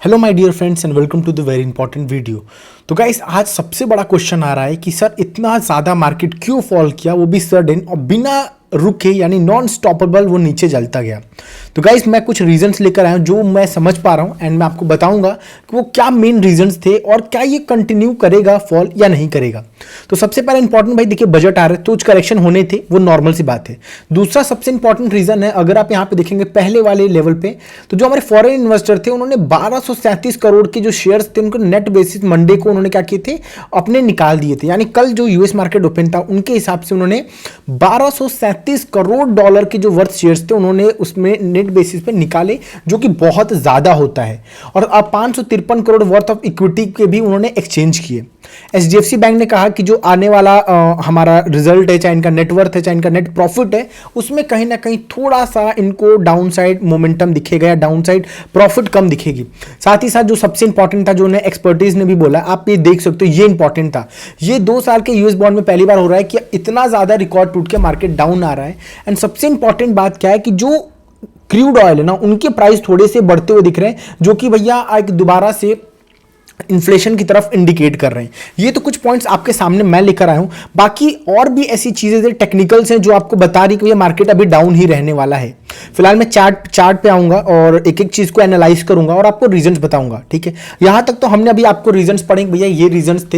Hello my dear friends and welcome to the very important video. So guys आज सबसे बड़ा question आ रहा है कि सर इतना ज़्यादा मार्केट क्यों फॉल किया, वो भी सडन और बिना रुके, यानी नॉन स्टॉपेबल वो नीचे जलता गया। तो गाइस मैं कुछ रीजंस लेकर आया हूँ जो मैं समझ पा रहा हूँ एंड मैं आपको बताऊंगा कि वो क्या मेन रीजंस थे और क्या ये कंटिन्यू करेगा फॉल या नहीं करेगा। तो सबसे पहले इंपॉर्टेंट भाई देखिए, बजट आ रहे तो कुछ करेक्शन होने थे, वो नॉर्मल सी बात है। दूसरा सबसे इंपॉर्टेंट रीजन है, अगर आप यहाँ पे देखेंगे पहले वाले लेवल पे, तो जो हमारे फॉरेन इन्वेस्टर थे उन्होंने 1237 करोड़ के जो शेयर्स थे उनको नेट बेसिस मंडे को उन्होंने क्या किए थे, अपने निकाल दिए थे। यानी कल जो यूएस मार्केट ओपन था उनके हिसाब से उन्होंने 1237 करोड़ डॉलर के जो वर्थ शेयर्स थे उन्होंने उसमें नेट बेसिस पे निकाले, जो कि बहुत ज्यादा होता है। और अब 553 करोड़ वर्थ ऑफ इक्विटी के भी उन्होंने एक्सचेंज किए। एचडीएफसी बैंक ने कहा कि जो आने वाला हमारा रिजल्ट है, चाहे इनका नेटवर्थ है, चाहे इनका नेट प्रॉफिट है, उसमें कहीं ना कहीं थोड़ा सा इनको डाउनसाइड मोमेंटम दिखेगा या डाउनसाइड प्रॉफिट कम दिखेगी। साथ ही साथ जो सबसे इंपॉर्टेंट था, जो उन्हें एक्सपर्टीज ने भी बोला, आप ये देख सकते हो, ये इंपॉर्टेंट था। ये 2 साल के यूएस बॉन्ड में पहली बार हो रहा है कि इतना ज्यादा रिकॉर्ड टूट के मार्केट डाउन आ रहा है। एंड सबसे इंपॉर्टेंट बात क्या है कि जो क्रूड ऑयल है ना, उनके प्राइस थोड़े से बढ़ते हुए दिख रहे हैं, जो कि भैया एक दोबारा से इन्फ्लेशन की तरफ इंडिकेट कर रहे हैं। ये तो कुछ पॉइंट्स आपके सामने मैं लेकर आया हूं, बाकी और भी ऐसी चीजें टेक्निकल्स हैं जो आपको बता रही कि ये मार्केट अभी डाउन ही रहने वाला है। फिलहाल मैं चार्ट पे आऊंगा और एक एक चीज को एनालाइज करूंगा और आपको रीजंस बताऊंगा, ठीक है। यहां तक तो हमने अभी आपको रीजंस पढ़े, भैया ये रीजंस थे।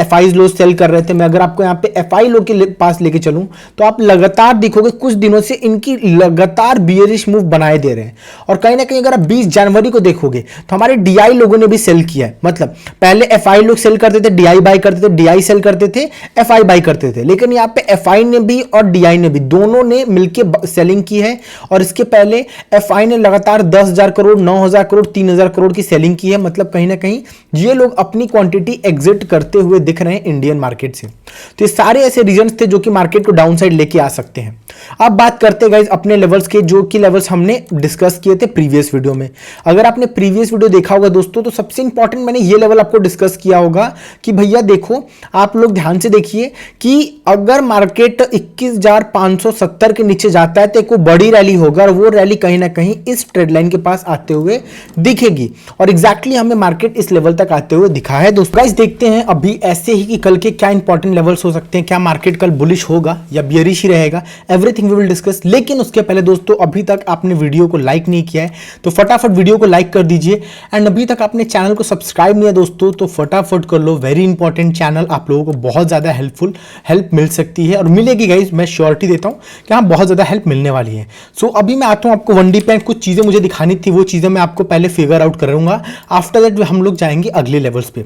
एफआई लो सेल कर रहे थे। मैं अगर आपको यहाँ पे एफआई लो के पास लेके चलूं तो आप लगातार देखोगे कुछ दिनों से इनकी लगातार बियरिश मूव बनाए दे रहे हैं। और कहीं ना कहीं अगर आप 20 जनवरी को देखोगे तो हमारे डीआई लोगों ने भी सेल किया है। मतलब पहले एफआई लोग सेल करते थे, डीआई बाय करते थे, डीआई सेल करते थे, एफआई बाय करते थे। लेकिन यहाँ पे एफआई ने भी और डीआई ने भी, दोनों ने मिलकर सेलिंग की है। और इसके पहले एफआई ने लगातार 10,000 करोड़, 9,000 करोड़, 3,000 करोड़ की सेलिंग की है। मतलब कहीं ना कहीं ये लोग अपनी क्वांटिटी एग्जिट करते हुए दिख रहे हैं इंडियन मार्केट से। तो ये सारे ऐसे रीजंस थे जो कि मार्केट को डाउनसाइड लेके आ सकते हैं। अब बात करते हैं गाइस अपने लेवल्स के, जो कि लेवल्स हमने डिस्कस किए थे प्रीवियस वीडियो में। अगर आपने प्रीवियस वीडियो देखा होगा दोस्तों, तो सबसे इंपॉर्टेंट मैंने ये लेवल आपको डिस्कस किया होगा कि भैया देखो, आप लोग ध्यान से देखिए कि अगर मार्केट 21,570 के नीचे जाता है तो एक बड़ी रैली होगा और वो रैली कहीं ना कहीं इस ट्रेड लाइन के पास आते हुए दिखेगी। और एग्जैक्टली हमें मार्केट इस लेवल तक आते हुए दिखा है दोस्तों। गाइस देखते हैं अभी ऐसे ही कि कल के क्या इंपॉर्टेंट लेवल्स हो सकते हैं, क्या मार्केट कल बुलिश होगा या बियरिश ही रहेगा, एवरीथिंग वी विल डिस्कस। लेकिन उसके पहले दोस्तों, अभी तक आपने वीडियो को लाइक नहीं किया है तो फटाफट वीडियो को लाइक कर दीजिए। एंड अभी तक आपने चैनल को सब्सक्राइब नहीं है दोस्तों तो फटाफट कर लो। वेरी इंपॉर्टेंट चैनल, आप लोगों को बहुत ज्यादा हेल्प मिल सकती है और मिलेगी गाइस, मैं श्योरिटी देता हूं कि हाँ बहुत ज्यादा हेल्प मिलने वाली है। सो अभी मैं आता हूं आपको वनडी पे, कुछ चीजें मुझे दिखानी थी, वो चीजें मैं आपको पहले फिगर आउट करूंगा। आफ्टर दैट हम लोग जाएंगे अगले लेवल्स पे।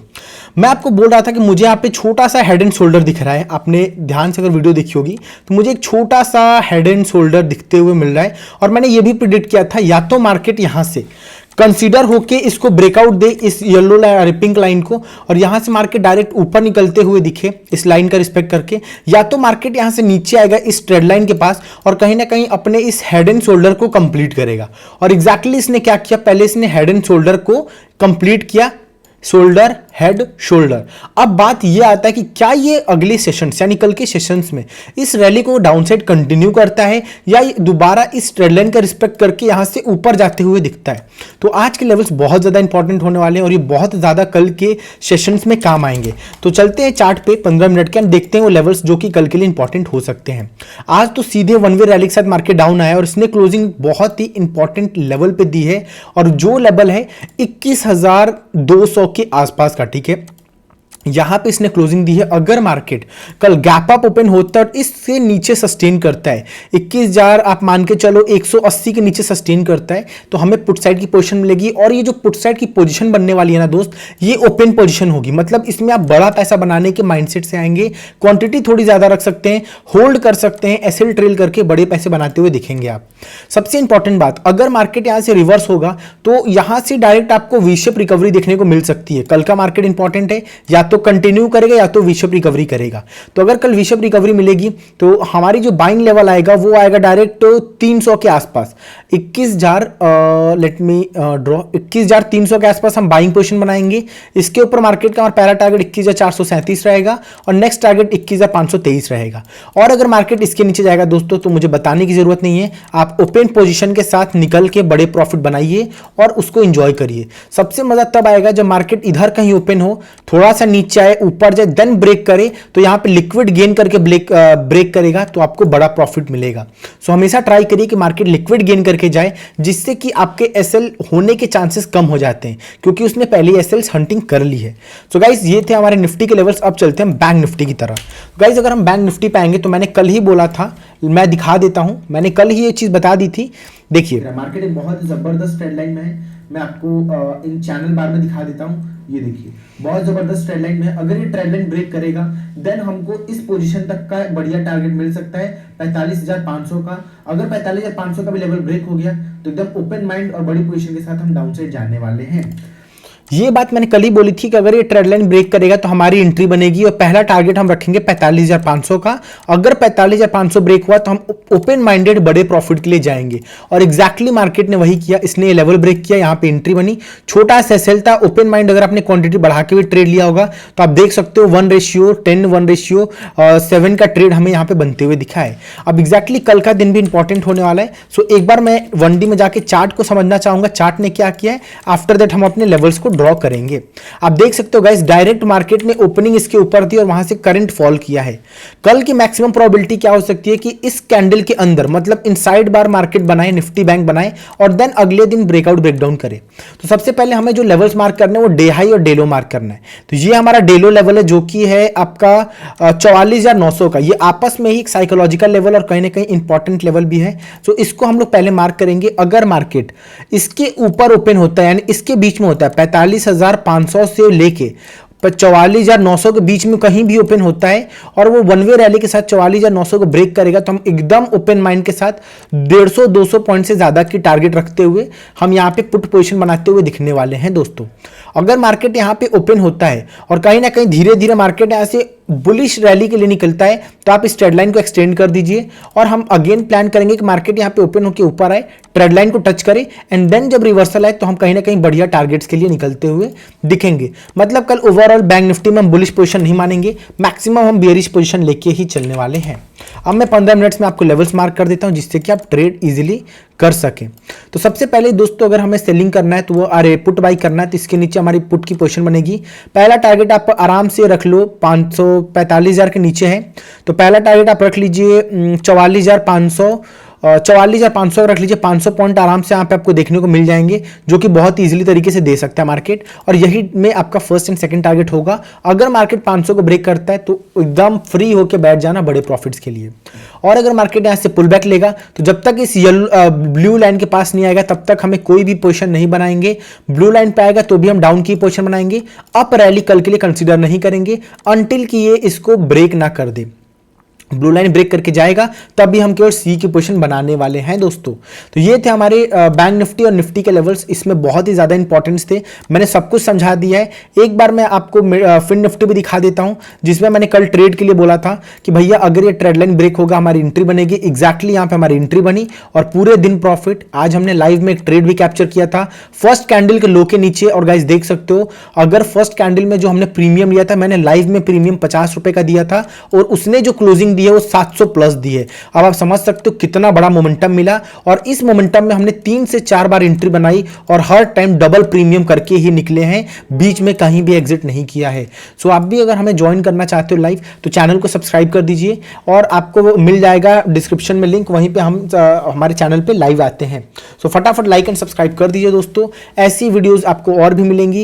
मैं आपको बोल रहा था कि मुझे यहाँ पे छोटा सा हेड एंड शोल्डर दिख रहा है। आपने ध्यान से अगर वीडियो देखी होगी तो मुझे एक छोटा सा हेड एंड शोल्डर दिखते हुए मिल रहा है। और मैंने ये भी प्रिडिक्ट किया था, या तो मार्केट यहां से कंसीडर होके इसको ब्रेकआउट दे, इस येलो पिंक लाइन को, और यहां से मार्केट डायरेक्ट ऊपर निकलते हुए दिखे इस लाइन का रिस्पेक्ट करके, या तो मार्केट यहां से नीचे आएगा इस ट्रेड लाइन के पास और कहीं ना कहीं अपने इस हेड एंड शोल्डर को कंप्लीट करेगा। और एग्जैक्टली इसने क्या किया, पहले इसने हेड एंड शोल्डर को कंप्लीट किया, शोल्डर हेड शोल्डर। अब बात यह आता है कि क्या ये अगले सेशंस यानी कल के सेशंस में इस रैली को डाउनसाइड कंटिन्यू करता है या ये दोबारा इस ट्रेड लाइन का रिस्पेक्ट करके यहां से ऊपर जाते हुए दिखता है। तो आज के लेवल्स बहुत ज्यादा इंपॉर्टेंट होने वाले हैं और ये बहुत ज्यादा कल के सेशंस में काम आएंगे। तो चलते हैं चार्ट पे 15 मिनट के, देखते हैं वो लेवल्स जो कि कल के लिए इंपॉर्टेंट हो सकते हैं। आज तो सीधे वन वे रैली के साथ मार्केट डाउन आया और इसने क्लोजिंग बहुत ही इंपॉर्टेंट लेवल पे दी है, और जो लेवल है 21,200 के आसपास का, ठीक है। यहां पे इसने क्लोजिंग दी है। अगर मार्केट कल गैप अप ओपन होता है और इससे नीचे सस्टेन करता है 21,000, आप मान के चलो 180 के नीचे सस्टेन करता है, तो हमें पुट साइड की पोजीशन मिलेगी। और ये जो पुट साइड की पोजीशन बनने वाली है ना दोस्त, ये ओपन पोजीशन होगी। मतलब इसमें आप बड़ा पैसा बनाने के माइंडसेट से आएंगे, क्वांटिटी थोड़ी ज्यादा रख सकते हैं, होल्ड कर सकते हैं, एसएल ट्रेल करके बड़े पैसे बनाते हुए दिखेंगे आप। सबसे इंपॉर्टेंट बात, अगर मार्केट यहां से रिवर्स होगा तो यहां से डायरेक्ट आपको वी शेप रिकवरी देखने को मिल सकती है। कल का मार्केट इंपॉर्टेंट है, या तो कंटिन्यू करेगा या तो विशअप रिकवरी करेगा। तो अगर कल विशअप रिकवरी मिलेगी तो हमारी जो बाइंग लेवल आएगा वो आएगा डायरेक्ट 300 के आसपास, 21,000 लेट मी ड्रॉ 21,300 के आसपास हम बाइंग पोजीशन बनाएंगे। इसके ऊपर मार्केट का हमारा पहला टारगेट 21,437 रहेगा और नेक्स्ट टारगेट 21,523 रहेगा। और अगर मार्केट इसके नीचे जाएगा दोस्तों तो मुझे बताने की जरूरत नहीं है, आप ओपन पोजीशन के साथ निकल के बड़े प्रॉफिट बनाइए और उसको एंजॉय करिए। सबसे मजा तब आएगा जब मार्केट इधर कहीं ओपन हो, थोड़ा सा नीचे आए, ऊपर जाए, देन ब्रेक करे, तो यहां पे लिक्विड गेन करके ब्रेक करेगा तो आपको बड़ा प्रॉफिट मिलेगा। सो हमेशा ट्राई करिए कि मार्केट लिक्विड गेन करके जाए, जिससे कि आपके एसएल होने के चांसेस कम हो जाते हैं, क्योंकि उसने पहले एसएल्स हंटिंग कर ली है। सो गाइस ये थे हमारे निफ्टी के लेवल्स। अब चलते हैं बैंक निफ्टी की तरफ। गाइस अगर हम बैंक निफ्टी पे आएंगे तो मैंने कल ही बोला था, मैं दिखा देता हूं, मैंने कल ही ये चीज बता दी थी। देखिए मार्केट एक बहुत जबरदस्त ट्रेंड लाइन में है, मैं आपको इन चैनल बार में दिखा देता हूं। ये देखिए बहुत जबरदस्त ट्रेंड लाइन में है, अगर ये ट्रेंड लाइन ब्रेक करेगा देन हमको इस पोजीशन तक का बढ़िया टारगेट मिल सकता है 45,500 का। अगर 45,500 का भी लेवल ब्रेक हो गया तो एकदम ओपन माइंड और बड़ी पोजीशन के साथ हम डाउन साइड जाने वाले हैं। ये बात मैंने कल ही बोली थी कि अगर ये ट्रेंड लाइन ब्रेक करेगा तो हमारी एंट्री बनेगी और पहला टारगेट हम रखेंगे 45,500 का। अगर 45,500 ब्रेक हुआ तो हम ओपन माइंडेड बड़े प्रॉफिट के लिए जाएंगे और एग्जैक्टली मार्केट ने वही किया, इसने ये लेवल ब्रेक किया, यहाँ पे एंट्री बनी, छोटा सा सेल था, ओपन माइंड। अगर आपने क्वांटिटी बढ़ा के भी ट्रेड लिया होगा तो आप देख सकते हो 1:10 1:7 का ट्रेड हमें यहाँ पे बनते हुए दिखा है। अब एग्जैक्टली कल का दिन भी इंपॉर्टेंट होने वाला है। सो एक बार मैं 1D में जाके चार्ट को समझना चाहूंगा, चार्ट ने क्या किया है, आफ्टर दैट हम अपने लेवल्स को ड्रॉ करेंगे। आप देख सकते हो गाइस डायरेक्ट मार्केट ने ओपनिंग इसके ऊपर दी और वहां से करंट फॉल किया है। कल की मैक्सिमम प्रोबेबिलिटी क्या हो सकती है कि इस कैंडल के अंदर मतलब इनसाइड बार मार्केट बनाए, निफ्टी बैंक बनाए और देन अगले दिन ब्रेकआउट ब्रेकडाउन करे। तो सबसे पहले हमें जो लेवल्स मार्क करने हैं वो डे हाई और डे लो मार्क करना है। तो ये हमारा डे लो लेवल है जो कि है आपका 44,900 का। ये आपस में ही एक साइकोलॉजिकल लेवल और कहीं ना कहीं इंपॉर्टेंट लेवल भी है। तो इसको हम लोग पहले मार्क करेंगे। अगर मार्केट इसके ऊपर ओपन होता है यानी इसके बीच में होता है 45,500 से लेके 44,900 के बीच में कहीं भी ओपन होता है और वो वन वे रैली के साथ 44,900 को ब्रेक करेगा तो हम एकदम ओपन माइंड के साथ 150-200 पॉइंट से ज्यादा की टारगेट रखते हुए हम यहाँ पे पुट पोजीशन बनाते हुए दिखने वाले हैं दोस्तों। अगर मार्केट यहाँ पे ओपन होता है और कहीं ना कहीं धीरे धीरे मार्केट यहाँ से बुलिश रैली के लिए निकलता है तो आप इस ट्रेड लाइन को एक्सटेंड कर दीजिए और हम अगेन प्लान करेंगे कि मार्केट यहाँ पे ओपन होकर ऊपर आए, ट्रेड लाइन को टच करे एंड देन जब रिवर्सल आए तो हम कहीं ना कहीं बढ़िया टारगेट्स के लिए निकलते हुए दिखेंगे। मतलब कल ओवरऑल बैंक निफ्टी में हम बुलिश पोजीशन नहीं मानेंगे, मैक्सिमम हम बेयरिश पोजीशन लेके ही चलने वाले हैं। अब मैं 15 मिनट्स में आपको लेवल्स मार्क कर देता हूं जिससे कि आप ट्रेड इजीली कर सकें। तो सबसे पहले दोस्तों अगर हमें सेलिंग करना है तो वो पुट बाई करना है तो इसके नीचे हमारी पुट की पोजीशन बनेगी। पहला टारगेट आप आराम से रख लो 45,000 के नीचे है तो पहला टारगेट आप रख लीजिए 44,500 रख लीजिए। 500 पॉइंट आराम से यहाँ पे आपको देखने को मिल जाएंगे जो कि बहुत इजीली तरीके से दे सकता है मार्केट और यही में आपका फर्स्ट एंड सेकंड टारगेट होगा। अगर मार्केट 500 को ब्रेक करता है तो एकदम फ्री होकर बैठ जाना बड़े प्रॉफिट्स के लिए। और अगर मार्केट यहाँ से पुल बैक लेगा तो जब तक इस ब्लू लाइन के पास नहीं आएगा तब तक हमें कोई भी पोजीशन नहीं बनाएंगे। ब्लू लाइन पे आएगा तो भी हम डाउन की पोजीशन बनाएंगे, अप रैली कल के लिए कंसीडर नहीं करेंगे अनटिल कि ये इसको ब्रेक ना कर दे। ब्लू लाइन ब्रेक करके जाएगा तब भी हम केवल सी की पोजीशन बनाने वाले हैं दोस्तों। तो ये थे हमारे बैंक निफ्टी और निफ्टी के लेवल्स, इसमें बहुत ही ज्यादा इंपॉर्टेंस थे, मैंने सब कुछ समझा दिया है। एक बार मैं आपको फिन निफ्टी भी दिखा देता हूं जिसमें मैंने कल ट्रेड के लिए बोला था कि भैया अगर ये ट्रेड लाइन ब्रेक होगा हमारी एंट्री बनेगी। एग्जैक्टली यहाँ पे हमारी एंट्री बनी और पूरे दिन प्रॉफिट। आज हमने लाइव में एक ट्रेड भी कैप्चर किया था फर्स्ट कैंडल के लो के नीचे और गाइस देख सकते हो अगर फर्स्ट कैंडल में जो हमने प्रीमियम लिया था, मैंने लाइव में प्रीमियम 50 रुपए का दिया था और उसने जो क्लोजिंग दी है वो 700 प्लस दी है। अब आप समझ सकते हो कितना बड़ा मोमेंटम मिला और इस मोमेंटम में हमने 3 से 4 बार एंट्री बनाई और हर टाइम डबल प्रीमियम करके ही निकले हैं, बीच में कहीं भी एग्जिट नहीं किया है। सो आप भी अगर हमें ज्वाइन करना चाहते हो लाइव तो चैनल को सब्सक्राइब कर दीजिए और आपको मिल जाएगा डिस्क्रिप्शन में लिंक, वहीं पे हम हमारे चैनल पे लाइव आते हैं। सो फटाफट लाइक एंड सब्सक्राइब कर दीजिए दोस्तों, ऐसी वीडियोस आपको और भी मिलेंगी।